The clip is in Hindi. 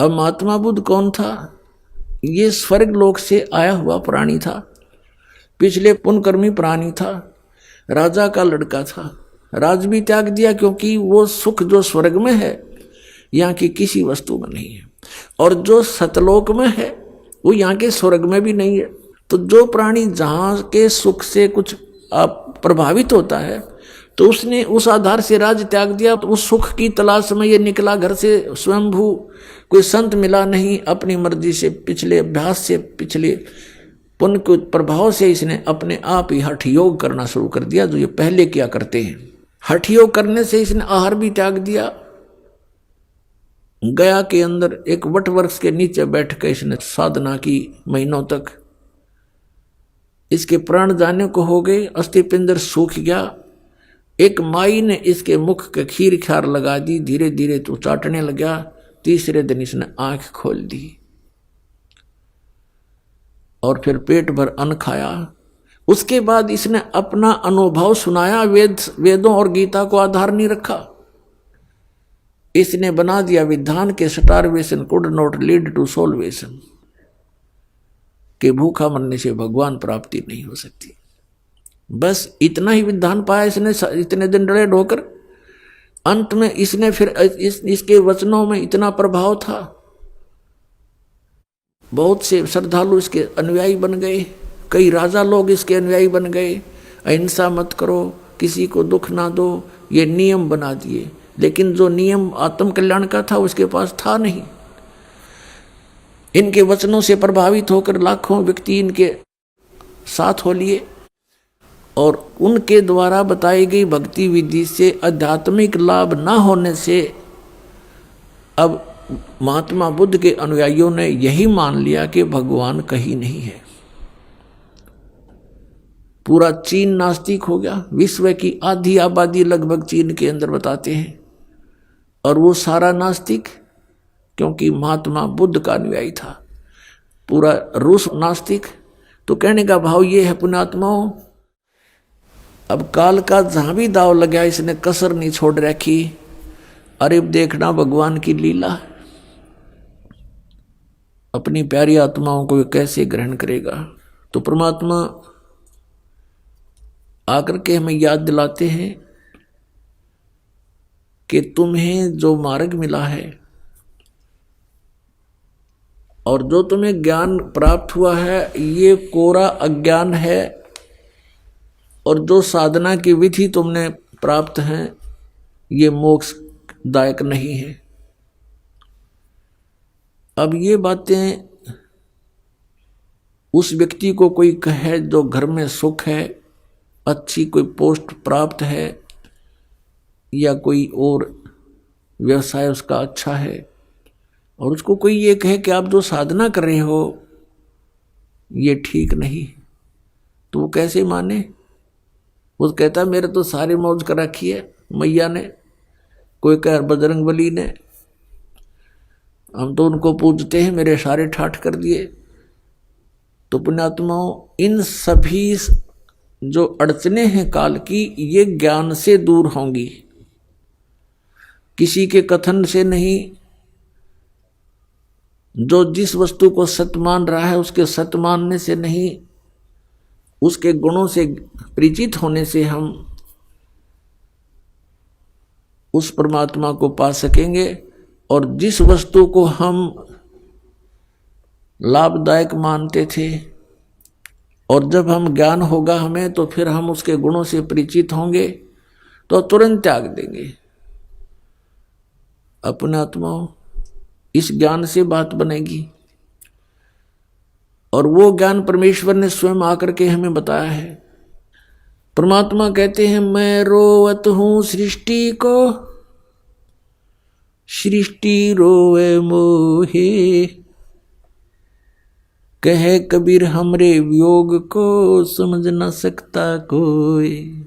अब महात्मा बुद्ध कौन था? ये स्वर्ग लोक से आया हुआ प्राणी था, पिछले पुण्यकर्मी प्राणी था, राजा का लड़का था। राज भी त्याग दिया क्योंकि वो सुख जो स्वर्ग में है यहाँ की किसी वस्तु में नहीं है, और जो सतलोक में है वो यहाँ के स्वर्ग में भी नहीं है। तो जो प्राणी जहाँ के सुख से कुछ प्रभावित होता है तो उसने उस आधार से राज त्याग दिया। तो उस सुख की तलाश में ये निकला घर से स्वयंभू, कोई संत मिला नहीं, अपनी मर्जी से पिछले अभ्यास से पिछले पुण्य के प्रभाव से इसने अपने आप ही हठ योग करना शुरू कर दिया, जो ये पहले किया करते हैं। हठ योग करने से इसने आहार भी त्याग दिया। गया के अंदर एक वट वृक्ष के नीचे बैठ कर इसने साधना की महीनों तक। इसके प्राण जाने को हो गए, अस्थि पिंजर सूख गया। एक माई ने इसके मुख के खीर खार लगा दी, धीरे धीरे तो चाटने लगा। तीसरे दिन इसने आंख खोल दी और फिर पेट भर अन्न खाया। उसके बाद इसने अपना अनुभव सुनाया। वेदों और गीता को आधार नहीं रखा, इसने बना दिया विधान के starvation could not lead to salvation, कि भूखा मरने से भगवान प्राप्ति नहीं हो सकती। बस इतना ही विधान पाया इसने इतने दिन डरे ढोकर। अंत में इसने फिर इसके वचनों में इतना प्रभाव था, बहुत से श्रद्धालु इसके अनुयायी बन गए, कई राजा लोग इसके अनुयायी बन गए। अहिंसा मत करो, किसी को दुख ना दो, ये नियम बना दिए। लेकिन जो नियम आत्म कल्याण का था उसके पास था नहीं। इनके वचनों से प्रभावित होकर लाखों व्यक्ति इनके साथ हो लिए, और उनके द्वारा बताई गई भक्ति विधि से आध्यात्मिक लाभ न होने से अब महात्मा बुद्ध के अनुयायियों ने यही मान लिया कि भगवान कहीं नहीं है। पूरा चीन नास्तिक हो गया। विश्व की आधी आबादी लगभग चीन के अंदर बताते हैं, और वो सारा नास्तिक, क्योंकि महात्मा बुद्ध का अनुयायी था। पूरा रूस नास्तिक। तो कहने का भाव ये है पुण्यात्माओं, अब काल का जहां भी दाव लगा इसने कसर नहीं छोड़ रखी। अरे देखना भगवान की लीला, अपनी प्यारी आत्माओं को कैसे ग्रहण करेगा। तो परमात्मा आकर के हमें याद दिलाते हैं कि तुम्हें जो मार्ग मिला है और जो तुम्हें ज्ञान प्राप्त हुआ है ये कोरा अज्ञान है, और जो साधना की विधि तुमने प्राप्त है ये मोक्षदायक नहीं है। अब ये बातें उस व्यक्ति को कोई कहे जो घर में सुख है, अच्छी कोई पोस्ट प्राप्त है, या कोई और व्यवसाय उसका अच्छा है, और उसको कोई ये कहे कि आप जो साधना कर रहे हो ये ठीक नहीं, तो वो कैसे माने? वो कहता मेरे तो सारे मौज कर रखी है मैया ने, कोई कह बजरंग बली ने, हम तो उनको पूजते हैं, मेरे सारे ठाठ कर दिए। तो पुण्यात्माओं, इन सभी जो अड़चने हैं काल की, ये ज्ञान से दूर होंगी, किसी के कथन से नहीं। जो जिस वस्तु को सत्य मान रहा है उसके सत्य मानने से नहीं, उसके गुणों से परिचित होने से हम उस परमात्मा को पा सकेंगे। और जिस वस्तु को हम लाभदायक मानते थे, और जब हम ज्ञान होगा हमें, तो फिर हम उसके गुणों से परिचित होंगे तो तुरंत त्याग देंगे। अपने आत्माओं, इस ज्ञान से बात बनेगी, और वो ज्ञान परमेश्वर ने स्वयं आकर के हमें बताया है। परमात्मा कहते हैं मैं रोवत हूं सृष्टि को, सृष्टि रोवे मोहे, कहे कबीर हमरे वियोग को समझ न सकता कोई।